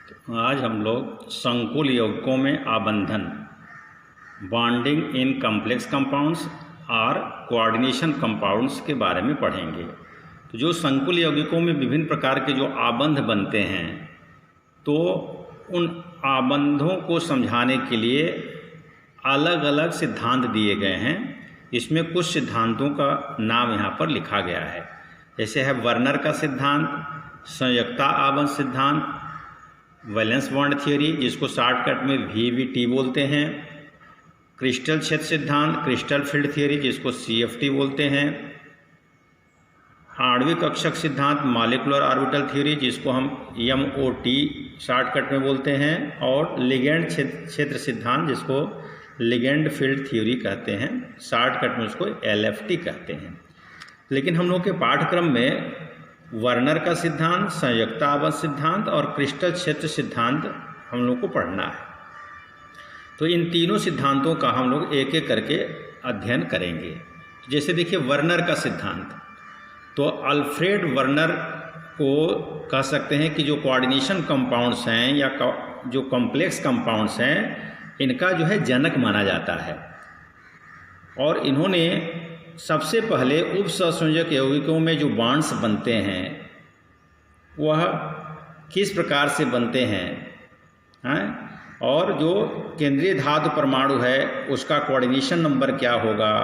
आज हम लोग संकुल यौगिकों में आबंधन बॉन्डिंग इन कॉम्प्लेक्स कंपाउंड्स और कोऑर्डिनेशन कंपाउंड्स के बारे में पढ़ेंगे। तो जो संकुल यौगिकों में विभिन्न प्रकार के जो आबंध बनते हैं, तो उन आबंधों को समझाने के लिए अलग अलग सिद्धांत दिए गए हैं। इसमें कुछ सिद्धांतों का नाम यहाँ पर लिखा गया है। जैसे है वर्नर का सिद्धांत, संयुक्ता आबंध सिद्धांत, वैलेंस बॉन्ड थ्योरी जिसको शॉर्टकट में VBT बोलते हैं, क्रिस्टल क्षेत्र सिद्धांत, क्रिस्टल फील्ड थ्योरी जिसको CFT बोलते हैं, आणविक कक्षक सिद्धांत, मॉलिक्यूलर ऑर्बिटल थ्योरी जिसको हम MOT शॉर्टकट में बोलते हैं, और लिगेंड क्षेत्र सिद्धांत जिसको लिगेंड फील्ड थ्योरी कहते हैं, शॉर्टकट में उसको LFT कहते हैं। लेकिन हम लोग के पाठ्यक्रम में वर्नर का सिद्धांत, संयुक्ता आबंध सिद्धांत और क्रिस्टल क्षेत्र सिद्धांत हम लोग को पढ़ना है। तो इन तीनों सिद्धांतों का हम लोग एक एक करके अध्ययन करेंगे। जैसे देखिए वर्नर का सिद्धांत, तो अल्फ्रेड वर्नर को कह सकते हैं कि जो कोऑर्डिनेशन कंपाउंड्स हैं या जो कॉम्प्लेक्स कंपाउंड्स हैं, इनका जो है जनक माना जाता है। और इन्होंने सबसे पहले उपसंयोजक यौगिकों में जो बॉन्ड्स बनते हैं वह किस प्रकार से बनते हैं, और जो केंद्रीय धातु परमाणु है उसका कोऑर्डिनेशन नंबर क्या होगा,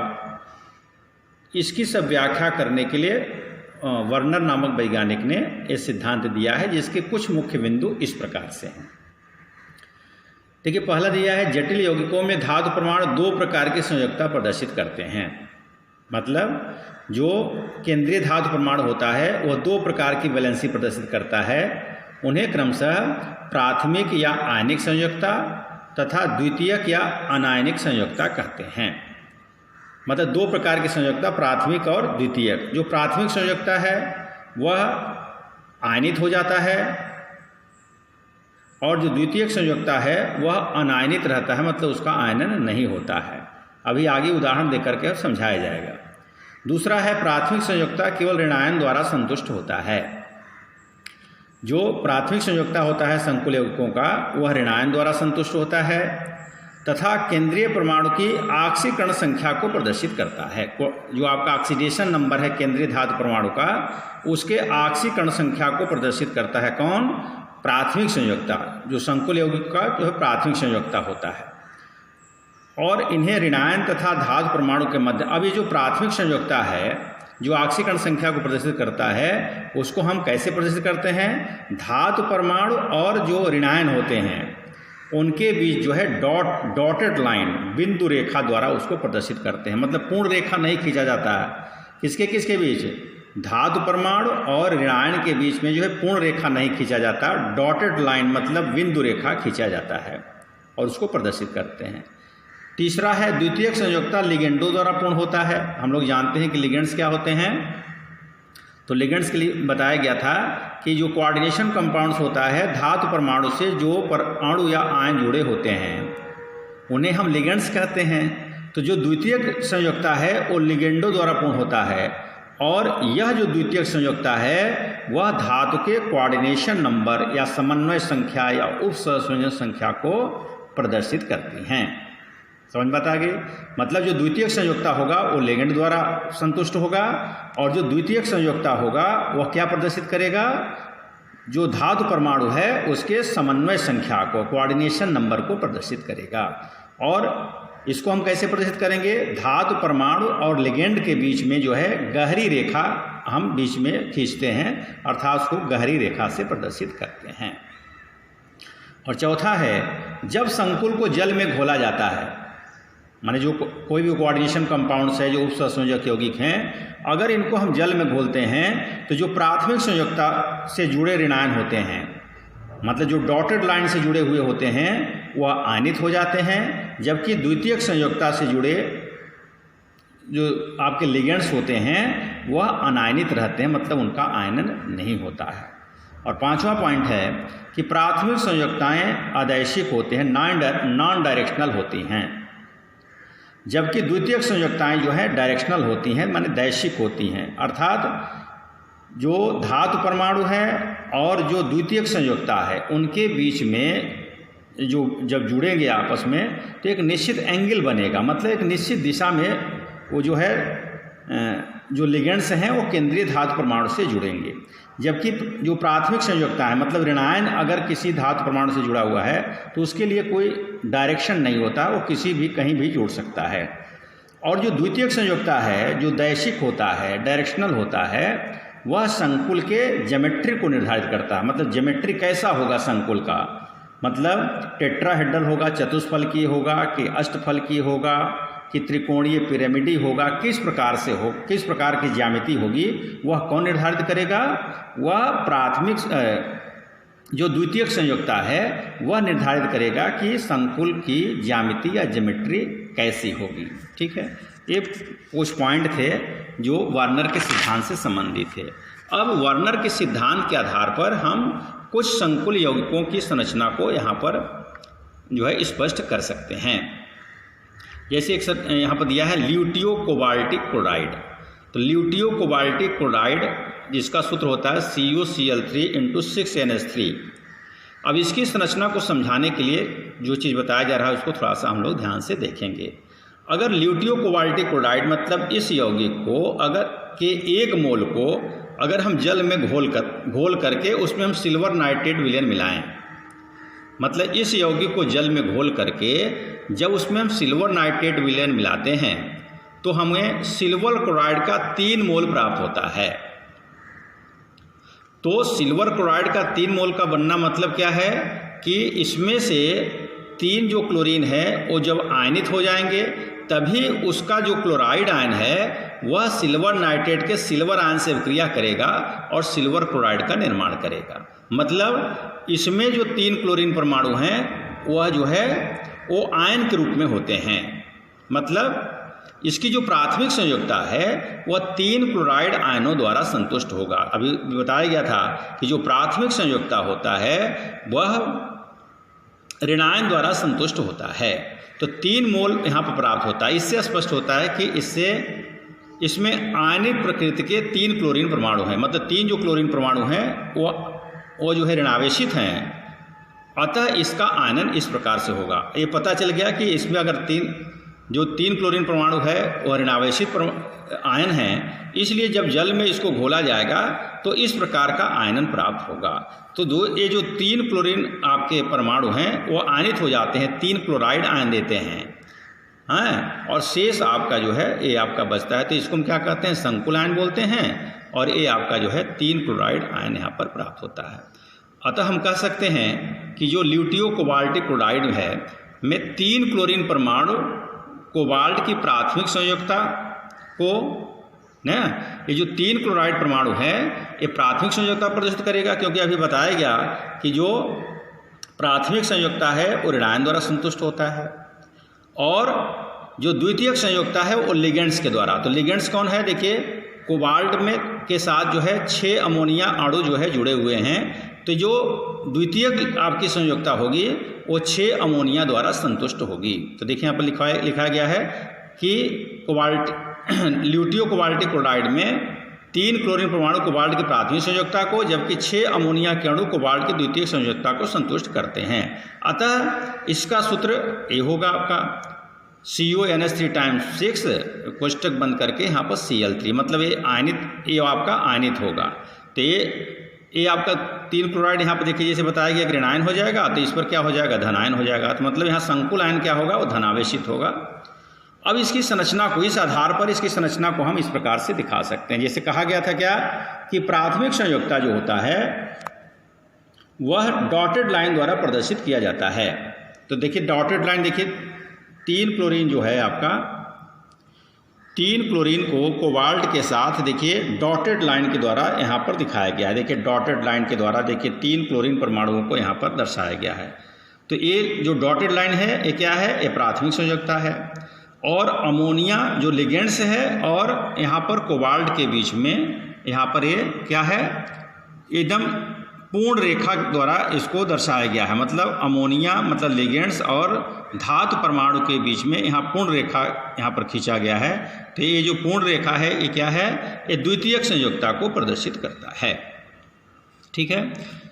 इसकी सब व्याख्या करने के लिए वर्नर नामक वैज्ञानिक ने ये सिद्धांत दिया है, जिसके कुछ मुख्य बिंदु इस प्रकार से हैं। देखिए पहला दिया है, जटिल यौगिकों में धातु परमाणु दो प्रकार की संयोजकता प्रदर्शित करते हैं। मतलब जो केंद्रीय धातु परमाणु होता है वह दो प्रकार की वैलेंसी प्रदर्शित करता है। उन्हें क्रमशः प्राथमिक या आयनिक संयोजकता तथा द्वितीयक या अनायनिक संयोजकता कहते हैं। मतलब दो प्रकार की संयोजकता, प्राथमिक और द्वितीयक। जो प्राथमिक संयोजकता है वह आयनित हो जाता है, और जो द्वितीयक संयोजकता है वह अनायनित रहता है, मतलब उसका आयनन नहीं होता है। अभी आगे उदाहरण देकर के समझाया जाएगा। दूसरा है प्राथमिक संयोजकता केवल ऋणायन द्वारा संतुष्ट होता है। जो प्राथमिक संयोजकता होता है संकुल यौगिकों का, वह ऋणायन द्वारा संतुष्ट होता है तथा केंद्रीय परमाणु की ऑक्सीकरण संख्या को प्रदर्शित करता है। जो आपका ऑक्सीडेशन नंबर है केंद्रीय धातु परमाणु का, उसके ऑक्सीकरण संख्या को प्रदर्शित करता है कौन? प्राथमिक संयोजकता। जो संकुल यौगिक का जो है प्राथमिक संयोजकता होता है। और इन्हें ऋणायन तथा धातु परमाणु के मध्य, अब ये जो प्राथमिक संयोजकता है जो ऑक्सीकरण संख्या को प्रदर्शित करता है, उसको हम कैसे प्रदर्शित करते हैं? धातु परमाणु और जो ऋणायन होते हैं उनके बीच जो है डॉटेड लाइन, बिंदु रेखा द्वारा उसको प्रदर्शित करते हैं। मतलब पूर्ण रेखा नहीं खींचा जाता है। किसके किसके बीच? धातु परमाणु और ऋणायन के बीच में जो है पूर्ण रेखा नहीं खींचा जाता, डॉटेड लाइन मतलब बिंदु रेखा खींचा जाता है और उसको प्रदर्शित करते हैं। तीसरा है द्वितीयक संयोजकता लिगेंडों द्वारा पूर्ण होता है। हम लोग जानते हैं कि लिगेंड्स क्या होते हैं। तो लिगेंड्स के लिए बताया गया था कि जो कोऑर्डिनेशन कंपाउंड्स होता है धातु परमाणु से जो अणु या आयन जुड़े होते हैं उन्हें हम लिगेंड्स कहते हैं। तो जो द्वितीयक संयोजकता है वो लिगेंडों द्वारा पूर्ण होता है, और यह जो द्वितीयक संयोजकता है वह धातु के कोऑर्डिनेशन नंबर या समन्वय संख्या या उपसंयोजन संख्या को प्रदर्शित करती हैं। समझ में आ गई? मतलब जो द्वितीयक संयोजकता होगा वो लिगेंड द्वारा संतुष्ट होगा, और जो द्वितीयक संयोजकता होगा वह क्या प्रदर्शित करेगा? जो धातु परमाणु है उसके समन्वय संख्या को, कोऑर्डिनेशन नंबर को प्रदर्शित करेगा। और इसको हम कैसे प्रदर्शित करेंगे? धातु परमाणु और लिगेंड के बीच में जो है गहरी रेखा हम बीच में खींचते हैं, अर्थात उसको गहरी रेखा से प्रदर्शित करते हैं। और चौथा है, जब संकुल को जल में घोला जाता है, माने जो कोई भी कोऑर्डिनेशन कंपाउंड्स है जो उपसंयोजक यौगिक हैं, अगर इनको हम जल में घोलते हैं तो जो प्राथमिक संयोजकता से जुड़े ऋणायन होते हैं, मतलब जो डॉटेड लाइन से जुड़े हुए होते हैं, वह आयनित हो जाते हैं, जबकि द्वितीयक संयोजकता से जुड़े जो आपके लिगेंड्स होते हैं वह अनायनित रहते हैं, मतलब उनका आयनन नहीं होता है। और पांचवा पॉइंट है कि प्राथमिक संयोजकताएं अदैशिक होते हैं, नॉन डायरेक्शनल होती हैं, जबकि द्वितीयक संयोजकताएं जो है डायरेक्शनल होती हैं, माने दैशिक होती हैं। अर्थात जो धातु परमाणु है और जो द्वितीयक संयोजकता है उनके बीच में जो जब जुड़ेंगे आपस में तो एक निश्चित एंगल बनेगा, मतलब एक निश्चित दिशा में वो जो है जो लिगेंड्स हैं वो केंद्रीय धातु परमाणु से जुड़ेंगे। जबकि जो प्राथमिक संयोजकता है मतलब ऋणायन अगर किसी धातु परमाणु से जुड़ा हुआ है तो उसके लिए कोई डायरेक्शन नहीं होता, वो किसी भी कहीं भी जुड़ सकता है। और जो द्वितीयक संयोजकता है जो दैशिक होता है, डायरेक्शनल होता है, वह संकुल के ज्योमेट्री को निर्धारित करता है। मतलब ज्योमेट्री कैसा होगा संकुल का, मतलब टेट्राहेड्रल होगा, चतुष्फलकीय होगा कि अष्टफलकीय होगा कि त्रिकोणीय पिरामिडी होगा, किस प्रकार से हो, किस प्रकार की ज्यामिति होगी, वह कौन निर्धारित करेगा? वह प्राथमिक जो द्वितीयक संयोजकता है वह निर्धारित करेगा कि संकुल की ज्यामिति या ज्योमेट्री कैसी होगी। ठीक है, ये कुछ पॉइंट थे जो वार्नर के सिद्धांत से संबंधित थे। अब वार्नर के सिद्धांत के आधार पर हम कुछ संकुल यौगिकों की संरचना को यहाँ पर जो है स्पष्ट कर सकते हैं। जैसे एक यहाँ पर दिया है ल्यूटियो कोबाल्टिक क्लोराइड। तो ल्यूटियो कोबाल्टिक क्लोराइड जिसका सूत्र होता है CuCl3 × 6NH3। अब इसकी संरचना को समझाने के लिए जो चीज़ बताया जा रहा है उसको थोड़ा सा हम लोग ध्यान से देखेंगे। अगर ल्यूटियो कोबाल्टिक क्लोराइड मतलब इस यौगिक को अगर के एक मोल को अगर हम जल में घोल करके उसमें हम सिल्वर नाइट्रेट विलयन मिलाएं, मतलब इस यौगिक को जल में घोल करके जब उसमें हम सिल्वर नाइट्रेट विलयन मिलाते हैं तो हमें सिल्वर क्लोराइड का 3 मोल प्राप्त होता है। तो सिल्वर क्लोराइड का 3 मोल का बनना मतलब क्या है कि इसमें से 3 जो क्लोरीन है वो जब आयनित हो जाएंगे तभी उसका जो क्लोराइड आयन है वह सिल्वर नाइट्रेट के सिल्वर आयन से विक्रिया करेगा और सिल्वर क्लोराइड का निर्माण करेगा। मतलब इसमें जो 3 क्लोरीन परमाणु हैं वह जो है वो आयन के रूप में होते हैं। मतलब इसकी जो प्राथमिक संयोजकता है वह 3 क्लोराइड आयनों द्वारा संतुष्ट होगा। अभी बताया गया था कि जो प्राथमिक संयोजकता होता है वह ऋणायन द्वारा संतुष्ट होता है। तो 3 मोल यहाँ पर प्राप्त होता है। इससे स्पष्ट होता है कि इसमें आयनिक प्रकृति के 3 क्लोरीन परमाणु हैं, मतलब 3 जो क्लोरीन परमाणु हैं वो जो है ऋणावेशित हैं। अतः इसका आयनन इस प्रकार से होगा। ये पता चल गया कि इसमें अगर 3 क्लोरीन परमाणु है वह ऋणावेशित आयन है, इसलिए जब जल में इसको घोला जाएगा तो इस प्रकार का आयनन प्राप्त होगा। तो ये जो 3 क्लोरीन आपके परमाणु हैं वो आयनित हो जाते हैं, 3 क्लोराइड आयन देते हैं, हाँ, और शेष आपका जो है ये आपका बचता है। तो इसको हम क्या कहते हैं? संकुल आयन बोलते हैं। और ये आपका जो है 3 क्लोराइड आयन यहाँ पर प्राप्त होता है। अतः हम कह सकते हैं कि जो ल्यूटियो कोबाल्टिक क्लोराइड है में 3 क्लोरीन परमाणु कोबाल्ट की प्राथमिक संयोजकता को ना, ये जो 3 क्लोराइड परमाणु है ये प्राथमिक संयोजकता प्रदर्शित करेगा, क्योंकि अभी बताया गया कि जो प्राथमिक संयोजकता है वो ऋणायन द्वारा संतुष्ट होता है और जो द्वितीयक संयोजकता है वो लिगेंड्स के द्वारा। तो लिगेंड्स कौन है? देखिए कोबाल्ट में के साथ जो है 6 अमोनिया अणु जो है जुड़े हुए हैं। तो जो द्वितीयक आपकी संयोजकता होगी वो 6 अमोनिया द्वारा संतुष्ट होगी। तो देखिए यहाँ पर लिखा गया है कि ल्यूटियो कोबाल्टिक क्लोराइड में 3 क्लोरीन परमाणु कोबाल्ट की प्राथमिक संयोजकता को जबकि 6 अमोनिया के अणु कोबाल्ट की द्वितीयक संयोजकता को संतुष्ट करते हैं। अतः इसका सूत्र ये होगा आपका CuNH3 × 6 कोष्टक बंद करके यहाँ पर Cl3, मतलब ये आपका आयनित होगा। तो ये आपका 3 क्लोराइड यहाँ पर देखिए जैसे बताया गया कि ऋणायन हो जाएगा, तो इस पर क्या हो जाएगा? धनायन हो जाएगा। तो मतलब यहाँ संकुल आयन क्या होगा? वो धनावेशित होगा। अब इसकी संरचना को, इस आधार पर इसकी संरचना को हम इस प्रकार से दिखा सकते हैं। जैसे कहा गया था क्या कि प्राथमिक संयोजकता जो होता है वह डॉटेड लाइन द्वारा प्रदर्शित किया जाता है। तो देखिए डॉटेड लाइन, देखिए 3 क्लोरीन जो है आपका 3 क्लोरीन को कोबाल्ट के साथ देखिए डॉटेड लाइन के द्वारा यहाँ पर दिखाया गया है। देखिए डॉटेड लाइन के द्वारा देखिए 3 क्लोरीन परमाणुओं को यहाँ पर दर्शाया गया है। तो ये जो डॉटेड लाइन है ये क्या है? ये प्राथमिक संयोजकता है। और अमोनिया जो लिगेंड्स है और यहाँ पर कोबाल्ट के बीच में यहाँ पर ये क्या है? एकदम पूर्ण रेखा द्वारा इसको दर्शाया गया है। मतलब अमोनिया मतलब लिगेंड्स और धातु परमाणु के बीच में यहाँ पूर्ण रेखा यहाँ पर खींचा गया है। तो ये जो पूर्ण रेखा है ये क्या है, ये द्वितीयक संयोजकता को प्रदर्शित करता है। ठीक है,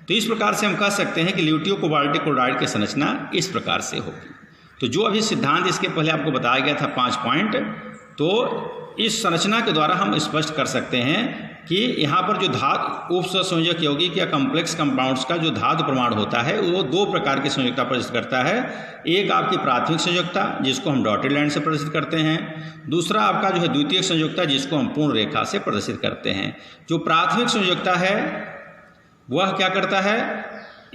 तो इस प्रकार से हम कह सकते हैं कि ल्यूटियो कोबाल्टिक क्लोराइड की संरचना इस प्रकार से होगी। तो जो अभी सिद्धांत इसके पहले आपको बताया गया था 5 पॉइंट, तो इस संरचना के द्वारा हम स्पष्ट कर सकते हैं कि यहाँ पर जो धातु उपसंयोजक यौगिक या कॉम्प्लेक्स कंपाउंड्स का जो धातु प्रमाण होता है वो 2 प्रकार की संयोजकता प्रदर्शित करता है। एक आपकी प्राथमिक संयोजकता जिसको हम डॉटेड लाइन से प्रदर्शित करते हैं, दूसरा आपका जो है द्वितीयक संयोजकता जिसको हम पूर्ण रेखा से प्रदर्शित करते हैं। जो प्राथमिक संयोजकता है वह क्या करता है,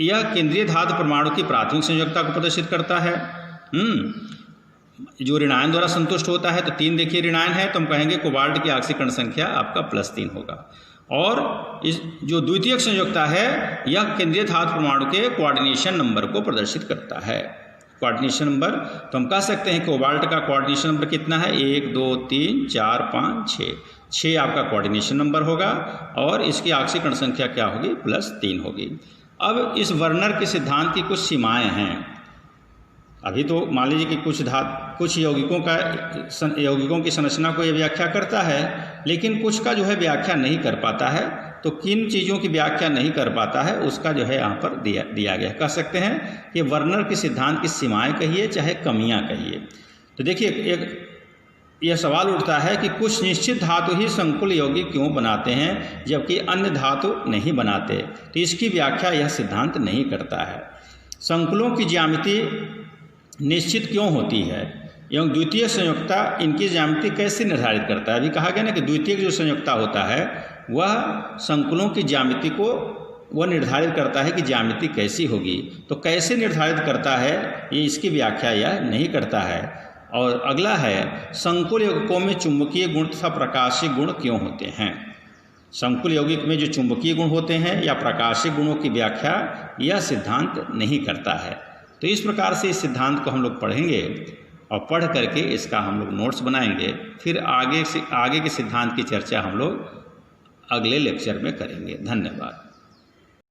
यह केंद्रीय धातु परमाणु की प्राथमिक संयोजकता को प्रदर्शित करता है। जो ऋणायन द्वारा संतुष्ट होता है, तो 3 देखिए ऋणायन है, तो हम कहेंगे कोबाल्ट की ऑक्सीकरण संख्या आपका +3 होगा। और इस जो द्वितीयक संयोजकता है यह केंद्रीय धातु परमाणु के कोऑर्डिनेशन नंबर को प्रदर्शित करता है। कोऑर्डिनेशन नंबर, तो हम कह सकते हैं कोबाल्ट का कोऑर्डिनेशन नंबर कितना है, 1 2 3 4 5 6, 6 आपका कोऑर्डिनेशन नंबर होगा और इसकी ऑक्सीकरण संख्या क्या होगी, +3 होगी। अब इस वर्नर के सिद्धांत की कुछ सीमाएं हैं। अभी तो मान लीजिए कि कुछ यौगिकों की संरचना को ये व्याख्या करता है, लेकिन कुछ का जो है व्याख्या नहीं कर पाता है। तो किन चीज़ों की व्याख्या नहीं कर पाता है उसका जो है यहाँ पर दिया गया। कह सकते हैं कि वर्नर के सिद्धांत की सीमाएं कहिए चाहे कमियां कहिए। तो देखिए यह सवाल उठता है कि कुछ निश्चित धातु ही संकुल यौगिक क्यों बनाते हैं जबकि अन्य धातु नहीं बनाते। तो इसकी व्याख्या यह सिद्धांत नहीं करता है। संकुलों की ज्यामिति निश्चित क्यों होती है एवं द्वितीय संयोजकता इनकी ज्यामिति कैसे निर्धारित करता है। अभी कहा गया ना कि द्वितीयक जो संयोजकता होता है वह संकुलों की ज्यामिति को वह निर्धारित करता है कि ज्यामिति कैसी होगी। तो कैसे निर्धारित करता है ये इसकी व्याख्या यह नहीं करता है। और अगला है संकुल यौगिकों में चुंबकीय गुण तथा प्रकाशीय गुण क्यों होते हैं। संकुल यौगिक में जो चुंबकीय गुण होते हैं या प्रकाशीय गुणों की व्याख्या यह सिद्धांत नहीं करता है। तो इस प्रकार से इस सिद्धांत को हम लोग पढ़ेंगे और पढ़ करके इसका हम लोग नोट्स बनाएंगे। फिर आगे के सिद्धांत की चर्चा हम लोग अगले लेक्चर में करेंगे। धन्यवाद।